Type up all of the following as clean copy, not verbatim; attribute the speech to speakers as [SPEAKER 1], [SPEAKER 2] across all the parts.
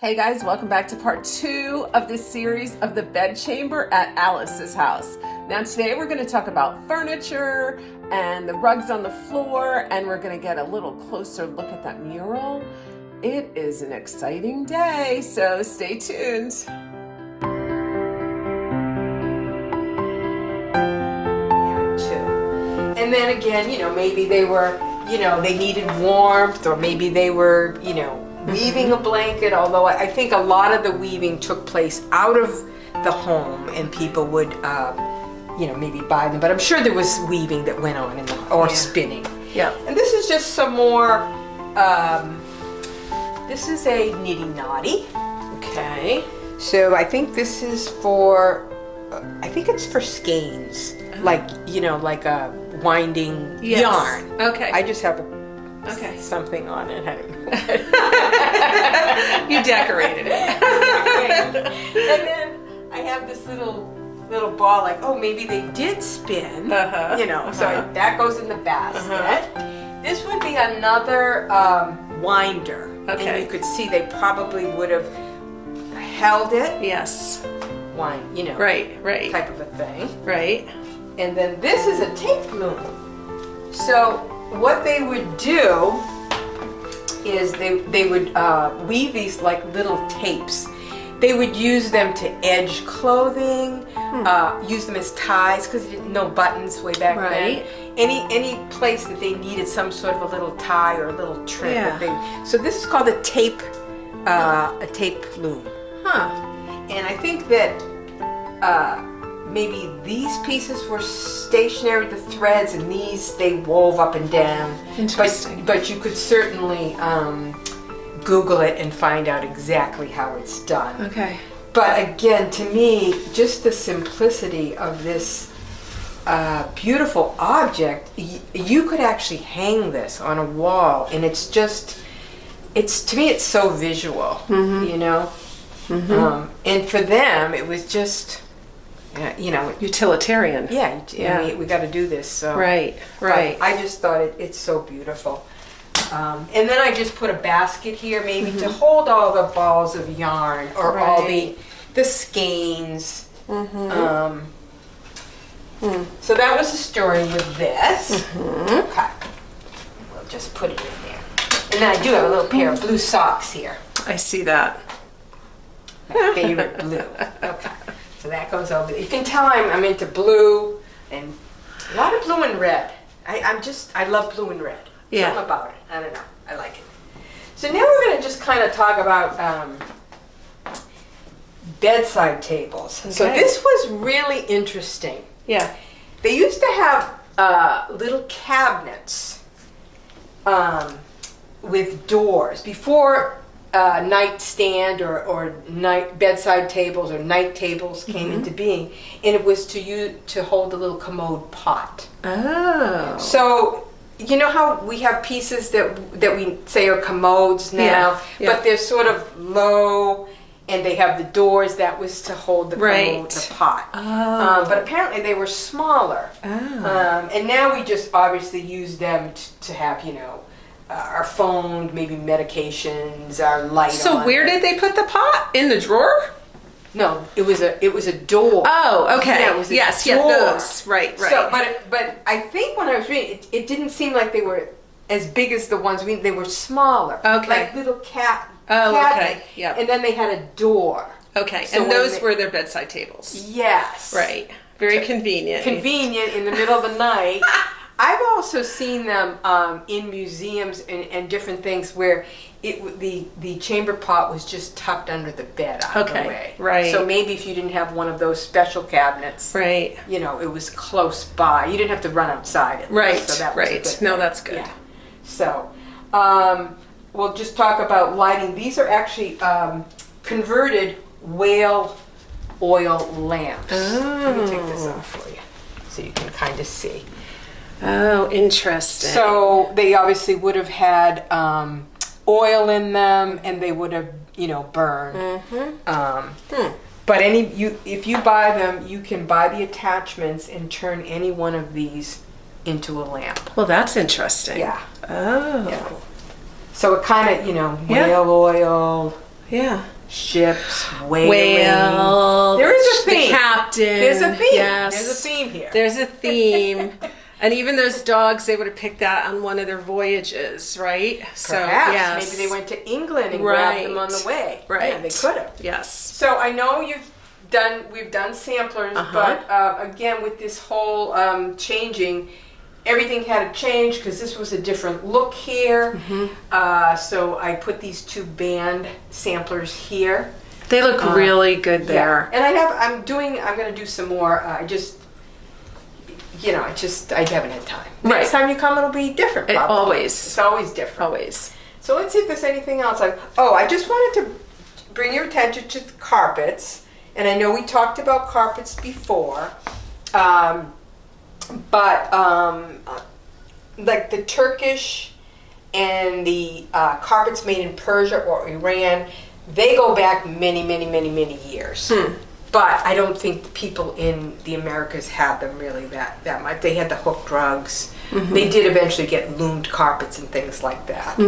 [SPEAKER 1] Hey guys, welcome back to part 2 of this series of the Bedchamber at Alice's house. Now today we're going to talk about furniture and the rugs on the floor, and we're going to get a little closer look at that mural. It is an exciting day, so stay tuned.
[SPEAKER 2] And then again, maybe they were, they needed warmth, or maybe they were, weaving a blanket, although I think a lot of the weaving took place out of the home and people would, maybe buy them. But I'm sure there was weaving that went on or spinning.
[SPEAKER 1] Yeah.
[SPEAKER 2] And this is just some more, this is a nitty-knotty.
[SPEAKER 1] Okay.
[SPEAKER 2] So I think this is for, I think it's for skeins, like a winding yarn.
[SPEAKER 1] Okay.
[SPEAKER 2] I just have something on it. I don't know.
[SPEAKER 1] You decorated it.
[SPEAKER 2] And then I have this little ball, like, oh, maybe they did spin. So that goes in the basket. This would be another winder.
[SPEAKER 1] Okay.
[SPEAKER 2] And you could see they probably would have held it.
[SPEAKER 1] Yes.
[SPEAKER 2] Right. Type of a thing.
[SPEAKER 1] Right.
[SPEAKER 2] And then this is a tape loom. So what they would do is they would weave these like little tapes. They would use them to edge clothing, use them as ties because no buttons way back then. Any place that they needed some sort of a little tie or a little trim.
[SPEAKER 1] Yeah.
[SPEAKER 2] So this is called a tape loom.
[SPEAKER 1] Huh.
[SPEAKER 2] And I think that maybe these pieces were stationary, the threads, and these they wove up and down.
[SPEAKER 1] Interesting.
[SPEAKER 2] But you could certainly Google it and find out exactly how it's done.
[SPEAKER 1] Okay.
[SPEAKER 2] But again, to me, just the simplicity of this beautiful object, you could actually hang this on a wall, and to me, it's so visual, and for them, it was just,
[SPEAKER 1] utilitarian.
[SPEAKER 2] Yeah. We got to do this. So.
[SPEAKER 1] Right.
[SPEAKER 2] I just thought it's so beautiful. And then I just put a basket here, maybe to hold all the balls of yarn or all the skeins. So that was the story with this. Okay. We'll just put it in there. And then I do have a little pair of blue socks here.
[SPEAKER 1] I see that.
[SPEAKER 2] My favorite blue. Okay. So that goes over there. You can tell I'm into blue and a lot of blue and red. I love blue and red.
[SPEAKER 1] Yeah.
[SPEAKER 2] Something about it. I don't know. I like it. So now we're going to just kind of talk about bedside tables.
[SPEAKER 1] Okay.
[SPEAKER 2] So this was really interesting.
[SPEAKER 1] Yeah.
[SPEAKER 2] They used to have little cabinets with doors before nightstand or bedside tables or night tables came into being, and it was to hold a little commode pot.
[SPEAKER 1] Oh.
[SPEAKER 2] So you know how we have pieces that we say are commodes now, but they're sort of low, and they have the doors. That was to hold the commode, the pot.
[SPEAKER 1] Oh.
[SPEAKER 2] But apparently they were smaller.
[SPEAKER 1] Oh.
[SPEAKER 2] And now we just obviously use them to have, our phone, maybe medications, our light.
[SPEAKER 1] So where did they put the pot? In the drawer?
[SPEAKER 2] No, it was a door.
[SPEAKER 1] Oh, okay.
[SPEAKER 2] Yeah, it was a
[SPEAKER 1] yes,
[SPEAKER 2] door.
[SPEAKER 1] those. Right.
[SPEAKER 2] So, but I think when I was reading it didn't seem like they were as big as the ones they were smaller.
[SPEAKER 1] Okay.
[SPEAKER 2] Like little cabinets.
[SPEAKER 1] Okay. Yeah.
[SPEAKER 2] And then they had a door.
[SPEAKER 1] Okay.
[SPEAKER 2] So
[SPEAKER 1] and those were their bedside tables.
[SPEAKER 2] Yes.
[SPEAKER 1] Right. Very convenient.
[SPEAKER 2] Convenient in the middle of the night. I've also seen them in museums and different things where the chamber pot was just tucked under the bed out of the way.
[SPEAKER 1] Right.
[SPEAKER 2] So maybe if you didn't have one of those special cabinets,
[SPEAKER 1] right,
[SPEAKER 2] it was close by. You didn't have to run outside it.
[SPEAKER 1] Right.
[SPEAKER 2] So that was a good thing.
[SPEAKER 1] No, that's good.
[SPEAKER 2] Yeah. So we'll just talk about lighting. These are actually converted whale oil lamps. Let me take this off for you so you can kind of see.
[SPEAKER 1] Oh, interesting.
[SPEAKER 2] So they obviously would have had oil in them, and they would have, burned. But if you buy them, you can buy the attachments and turn any one of these into a lamp.
[SPEAKER 1] Well, that's interesting.
[SPEAKER 2] Yeah.
[SPEAKER 1] Oh.
[SPEAKER 2] Yeah. So it kind of, whale oil,
[SPEAKER 1] Yeah.
[SPEAKER 2] Ships, whaling.
[SPEAKER 1] Whale.
[SPEAKER 2] There is a theme.
[SPEAKER 1] The captain.
[SPEAKER 2] There's a theme.
[SPEAKER 1] Yes.
[SPEAKER 2] There's a theme here.
[SPEAKER 1] There's a theme. And even those dogs, they would have picked that on one of their voyages, right? So,
[SPEAKER 2] Perhaps.
[SPEAKER 1] yes.
[SPEAKER 2] Maybe they went to England and grabbed them on the way.
[SPEAKER 1] Right.
[SPEAKER 2] Yeah, they could have.
[SPEAKER 1] Yes.
[SPEAKER 2] So I know we've done samplers, but again, with this whole changing, everything had to change because this was a different look here. So I put these 2 band samplers here.
[SPEAKER 1] They look really good there.
[SPEAKER 2] Yeah. And I'm going to do some more. I haven't had time.
[SPEAKER 1] Right.
[SPEAKER 2] Next time you come, it'll be different. Probably. It's always different.
[SPEAKER 1] Always.
[SPEAKER 2] So let's see if there's anything else. I just wanted to bring your attention to the carpets. And I know we talked about carpets before, but like the Turkish and the carpets made in Persia or Iran, they go back many, many, many, many years. But I don't think the people in the Americas had them really that much. They had the hooked rugs. They did eventually get loomed carpets and things like that.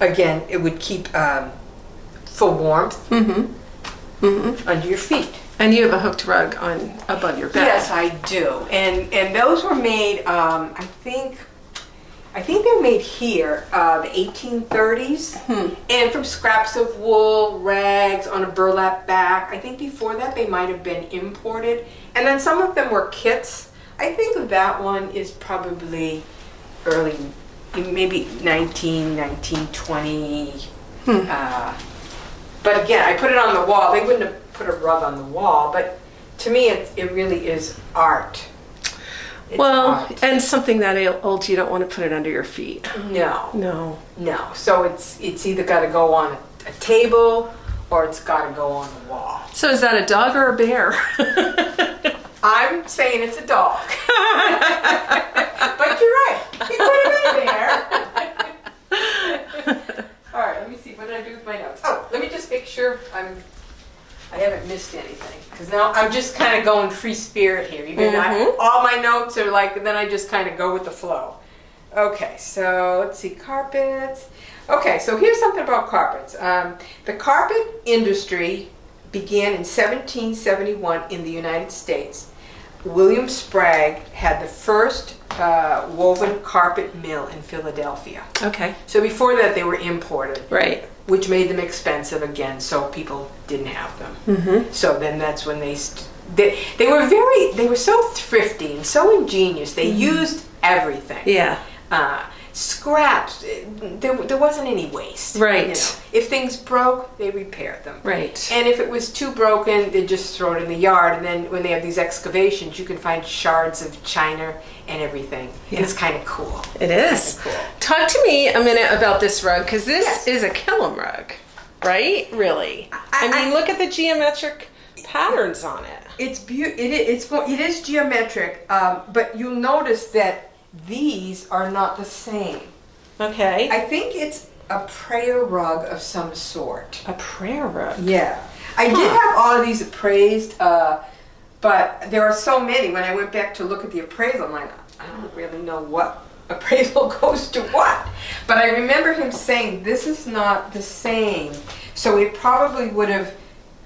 [SPEAKER 2] Again, it would keep for warmth under your feet.
[SPEAKER 1] And you have a hooked rug above your bed.
[SPEAKER 2] Yes, I do. And those were made, I think they're made here, the 1830s, and from scraps of wool, rags on a burlap back. I think before that they might have been imported, and then some of them were kits. I think that one is probably early, maybe 1920. But again, I put it on the wall. They wouldn't have put a rug on the wall, but to me it really is art. It's art.
[SPEAKER 1] And something that old, you don't want to put it under your feet.
[SPEAKER 2] No. So it's either got to go on a table or it's got to go on the wall.
[SPEAKER 1] So is that a dog or a bear?
[SPEAKER 2] I'm saying it's a dog. But you're right. It could have been a bear. All right, let me see. What did I do with my notes? Oh, let me just make sure I haven't missed anything, because now I'm just kind of going free spirit here. All my notes are like, and then I just kind of go with the flow. Okay, so let's see, carpets. Okay, so here's something about carpets. The carpet industry began in 1771 in the United States. William Sprague had the first woven carpet mill in Philadelphia.
[SPEAKER 1] Okay.
[SPEAKER 2] So before that, they were imported.
[SPEAKER 1] Right.
[SPEAKER 2] Which made them expensive again, so people didn't have them. So then that's when they were so thrifty and so ingenious. They used everything.
[SPEAKER 1] Yeah.
[SPEAKER 2] Scraps. There wasn't any waste.
[SPEAKER 1] Right.
[SPEAKER 2] If things broke, they repaired them.
[SPEAKER 1] Right.
[SPEAKER 2] And if it was too broken, they just throw it in the yard. And then when they have these excavations, you can find shards of china and everything.
[SPEAKER 1] Yeah.
[SPEAKER 2] And it's kind of cool.
[SPEAKER 1] It is.
[SPEAKER 2] Cool.
[SPEAKER 1] Talk to me a minute about this rug, because this is a kilim rug, right? Really. I mean, look at the geometric patterns on it.
[SPEAKER 2] It is geometric, but you'll notice that these are not the same.
[SPEAKER 1] Okay.
[SPEAKER 2] I think it's a prayer rug of some sort.
[SPEAKER 1] A prayer rug.
[SPEAKER 2] Yeah. I did have all of these appraised, but there are so many. When I went back to look at the appraisal, I'm like, I don't really know what appraisal goes to what. But I remember him saying, this is not the same. So it probably would have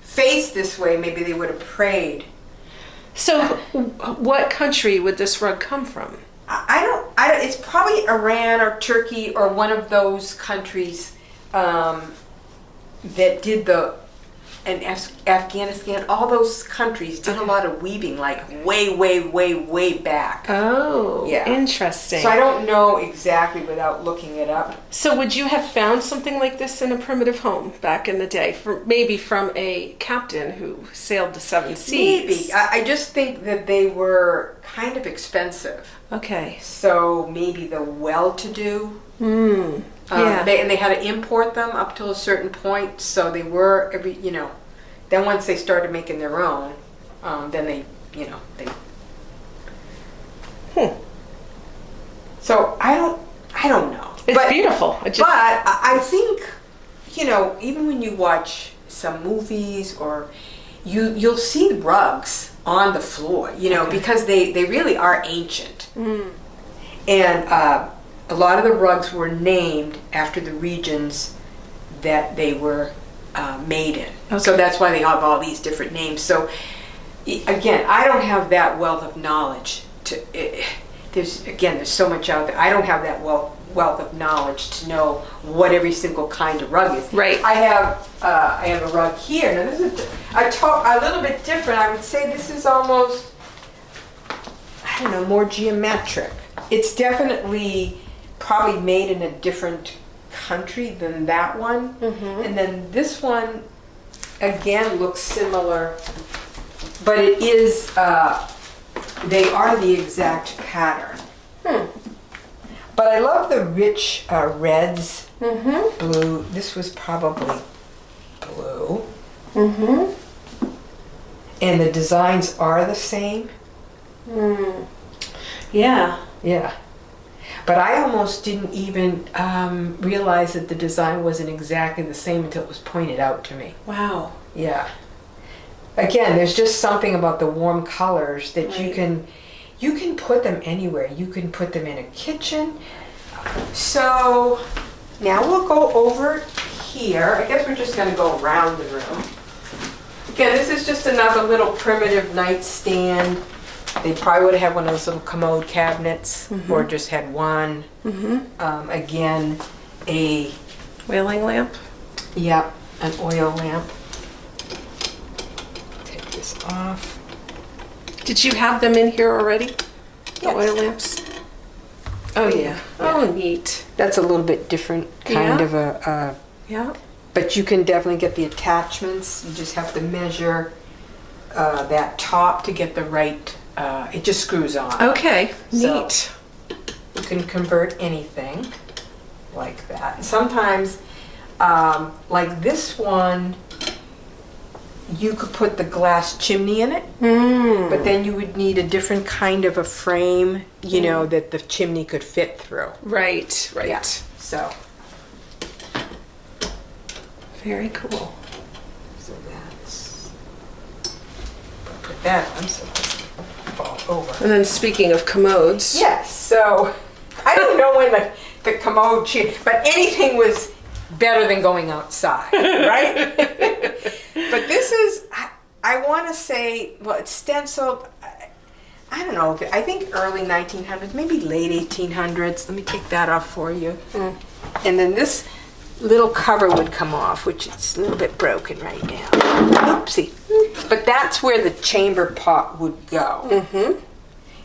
[SPEAKER 2] faced this way. Maybe they would have prayed.
[SPEAKER 1] So what country would this rug come from?
[SPEAKER 2] It's probably Iran or Turkey or one of those countries that did and Afghanistan, all those countries did a lot of weaving, like way, way, way, way back.
[SPEAKER 1] Oh,
[SPEAKER 2] yeah.
[SPEAKER 1] Interesting.
[SPEAKER 2] So I don't know exactly without looking it up.
[SPEAKER 1] So would you have found something like this in a primitive home back in the day, maybe from a captain who sailed the seven seas?
[SPEAKER 2] Maybe. I just think that they were kind of expensive.
[SPEAKER 1] Okay.
[SPEAKER 2] So maybe the well-to-do.
[SPEAKER 1] Yeah.
[SPEAKER 2] They had to import them up to a certain point, so they were then once they started making their own, then they. So I don't know.
[SPEAKER 1] It's beautiful.
[SPEAKER 2] But I think, even when you watch some movies or you'll see rugs on the floor, because they really are ancient. And a lot of the rugs were named after the regions that they were made in. Okay. So that's why they have all these different names. So again, I don't have that wealth of knowledge. There's so much out there. I don't have that wealth of knowledge to know what every single kind of rug is.
[SPEAKER 1] Right.
[SPEAKER 2] I have a rug here. Now this is a little bit different. I would say this is almost, I don't know, more geometric. It's definitely probably made in a different country than that one. Mm-hmm. And then this one again looks similar, but it is they are the exact pattern. But I love the rich reds, blue. This was probably blue. And the designs are the same.
[SPEAKER 1] Yeah.
[SPEAKER 2] Yeah. But I almost didn't even realize that the design wasn't exactly the same until it was pointed out to me.
[SPEAKER 1] Wow.
[SPEAKER 2] Yeah. Again, there's just something about the warm colors that
[SPEAKER 1] right.
[SPEAKER 2] you can put them anywhere. You can put them in a kitchen. So now we'll go over here. I guess we're just going to go around the room. Again, this is just another little primitive nightstand. They probably would have had one of those little commode cabinets, or just had one. Again, a
[SPEAKER 1] wailing lamp.
[SPEAKER 2] Yep, an oil lamp. Take this off.
[SPEAKER 1] Did you have them in here already? The
[SPEAKER 2] Yes.
[SPEAKER 1] oil lamps? Oh yeah. Oh neat.
[SPEAKER 2] That's a little bit different kind of
[SPEAKER 1] yeah.
[SPEAKER 2] But you can definitely get the attachments. You just have to measure that top to get the right, it just screws on.
[SPEAKER 1] Okay,
[SPEAKER 2] So
[SPEAKER 1] neat.
[SPEAKER 2] you can convert anything like that. And sometimes, like this one, you could put the glass chimney in it, but then you would need a different kind of a frame, you know, that the chimney could fit through.
[SPEAKER 1] Right, right.
[SPEAKER 2] Yeah. So.
[SPEAKER 1] Very cool.
[SPEAKER 2] So that's, put that on so it doesn't fall over.
[SPEAKER 1] And then speaking of commodes.
[SPEAKER 2] Yes, so I don't know when the commode changed, but anything was better than going outside, right? But this is, I want to say, well, it's stenciled, I don't know, I think early 1900s, maybe late 1800s. Let me take that off for you. And then this little cover would come off, which is a little bit broken right now. Oopsie. But that's where the chamber pot would go.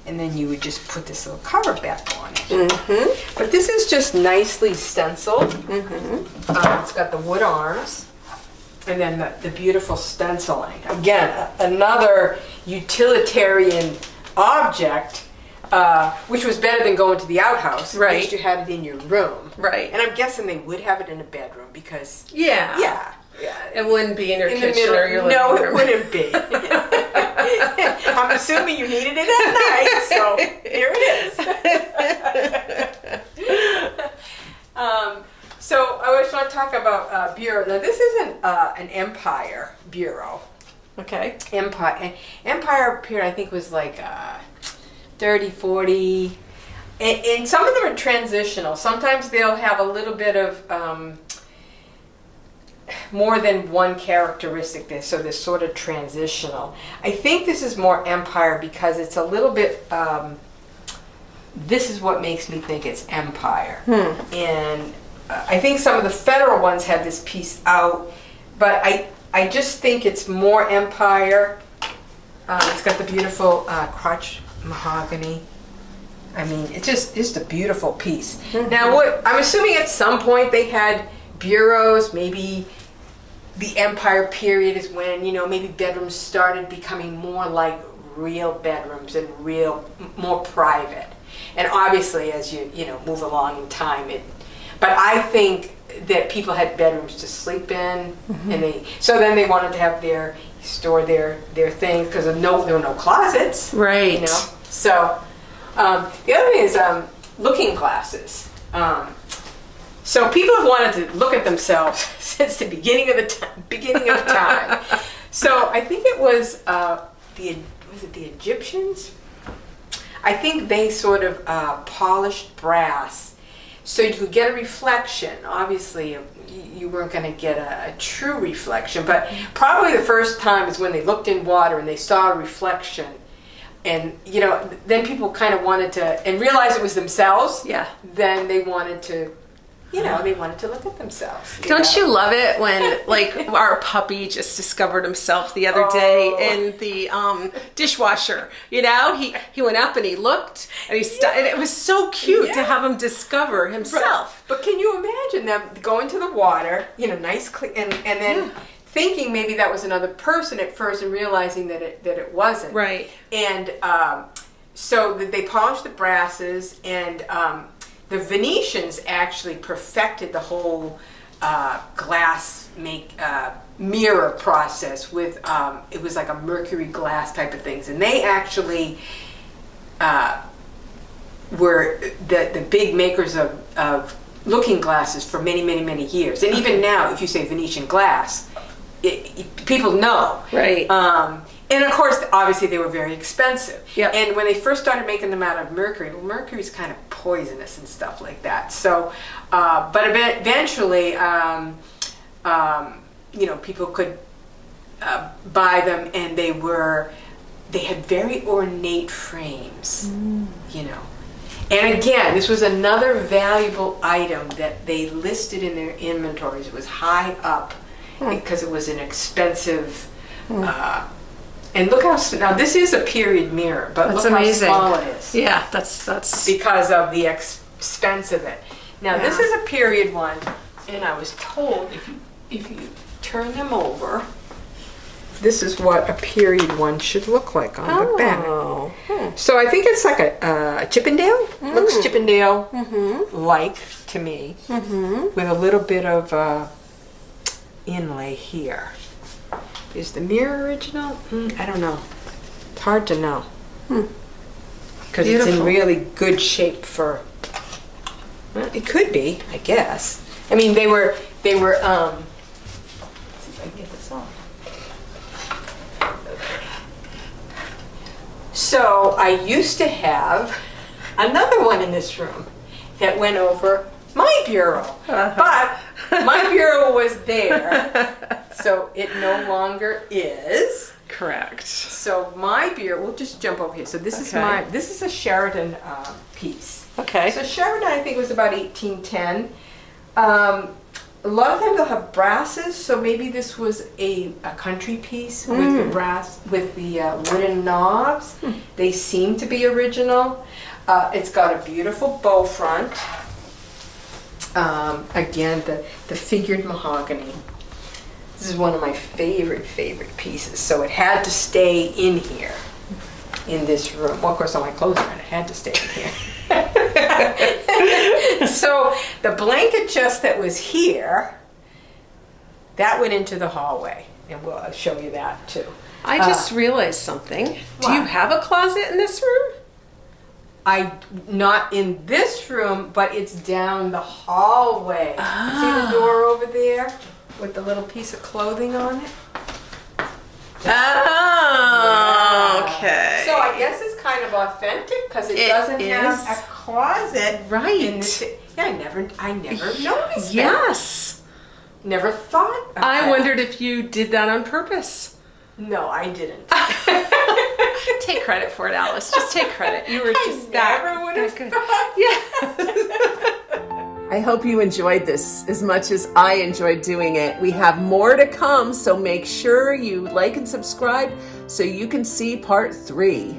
[SPEAKER 2] And then you would just put this little cover back on it. But this is just nicely stenciled. It's got the wood arms. And then the beautiful stenciling. Again, another utilitarian object, which was better than going to the outhouse.
[SPEAKER 1] Right.
[SPEAKER 2] At least you had it in your room.
[SPEAKER 1] Right.
[SPEAKER 2] And I'm guessing they would have it in a bedroom because...
[SPEAKER 1] Yeah.
[SPEAKER 2] Yeah.
[SPEAKER 1] It wouldn't be in your
[SPEAKER 2] In
[SPEAKER 1] kitchen
[SPEAKER 2] the middle,
[SPEAKER 1] or your living
[SPEAKER 2] no,
[SPEAKER 1] room.
[SPEAKER 2] it wouldn't be. I'm assuming you needed it at night, so here it is. So I always want to talk about bureau. Now this isn't an Empire bureau.
[SPEAKER 1] Okay.
[SPEAKER 2] Empire period I think was like 30, 40. And some of them are transitional. Sometimes they'll have a little bit of more than one characteristic there, so they're sort of transitional. I think this is more Empire because it's a little bit, this is what makes me think it's Empire. And I think some of the federal ones have this piece out, but I just think it's more Empire. It's got the beautiful crotch mahogany. I mean, it's just a beautiful piece. Now, I'm assuming at some point they had bureaus. Maybe the Empire period is when, you know, maybe bedrooms started becoming more like real bedrooms and more private. And obviously, as you know move along in time, but I think that people had bedrooms to sleep in, and so then they wanted to have store their things because there were no closets,
[SPEAKER 1] Right.
[SPEAKER 2] You know. So the other thing is looking glasses. So people have wanted to look at themselves since the beginning of time. So I think it was the Egyptians? I think they sort of polished brass so you could get a reflection. Obviously, you weren't going to get a true reflection, but probably the first time is when they looked in water and they saw a reflection. And, you know, then people kind of wanted to, and realized it was themselves.
[SPEAKER 1] Yeah.
[SPEAKER 2] Then they wanted to, you know, they wanted to look at themselves.
[SPEAKER 1] Don't you love it when, like, our puppy just discovered himself the other day in the dishwasher? You know, he went up and he looked, and and it was so cute to have him discover himself.
[SPEAKER 2] Right. But can you imagine them going to the water, you know, nice, clean, and then thinking maybe that was another person at first, and realizing that it wasn't.
[SPEAKER 1] Right.
[SPEAKER 2] And so they polished the brasses, and the Venetians actually perfected the whole glass mirror process with it was like a mercury glass type of things, and they actually were the big makers of looking glasses for many years. And even now, if you say Venetian glass, people know.
[SPEAKER 1] Right.
[SPEAKER 2] And of course, obviously, they were very expensive.
[SPEAKER 1] Yep.
[SPEAKER 2] And when they first started making them out of mercury, well, mercury's kind of poisonous and stuff like that. So, but eventually, you know, people could buy them, and they had very ornate frames, you know. And again, this was another valuable item that they listed in their inventories. It was high up because it was an expensive. And look how now this is a period mirror, but
[SPEAKER 1] that's
[SPEAKER 2] look
[SPEAKER 1] amazing.
[SPEAKER 2] How small it is.
[SPEAKER 1] Yeah, that's
[SPEAKER 2] because of the expense of it. Now this is a period one, and I was told if you turn them over, this is what a period one should look like on the back. So I think it's like a Chippendale. Looks Chippendale like to me, with a little bit of inlay here. Is the mirror original? I don't know. It's hard to know. Because it's in really good shape for. Well, it could be, I guess. I mean, they were. Let's see if I can get this off. So I used to have another one in this room that went over my bureau, but my bureau was there, so it no longer is.
[SPEAKER 1] correct.
[SPEAKER 2] So my bureau, we'll just jump over here. So this is a Sheridan piece.
[SPEAKER 1] Okay.
[SPEAKER 2] So Sheridan, I think, was about 1810. A lot of times they'll have brasses, so maybe this was a country piece with the brass, with the wooden knobs. They seem to be original. It's got a beautiful bow front. Again, the figured mahogany. This is one of my favorite pieces. So it had to stay in here, in this room. Well, of course, all my clothes are in. It had to stay in here. So the blanket chest that was here, that went into the hallway, and we'll show you that too.
[SPEAKER 1] I just realized something. Do you have a closet in this room?
[SPEAKER 2] Not in this room, but it's down the hallway. See the door over there with the little piece of clothing on it?
[SPEAKER 1] Oh, okay.
[SPEAKER 2] So I guess it's kind of authentic because it doesn't have a closet.
[SPEAKER 1] Right.
[SPEAKER 2] In the yeah, I never noticed that.
[SPEAKER 1] Yes.
[SPEAKER 2] Never thought of
[SPEAKER 1] I
[SPEAKER 2] that.
[SPEAKER 1] wondered if you did that on purpose.
[SPEAKER 2] No, I didn't.
[SPEAKER 1] Take credit for it, Alice. Just take credit. You were just
[SPEAKER 2] never would have
[SPEAKER 1] good.
[SPEAKER 2] thought.
[SPEAKER 1] Yeah. I hope you enjoyed this as much as I enjoyed doing it. We have more to come, so make sure you like and subscribe so you can see part 3.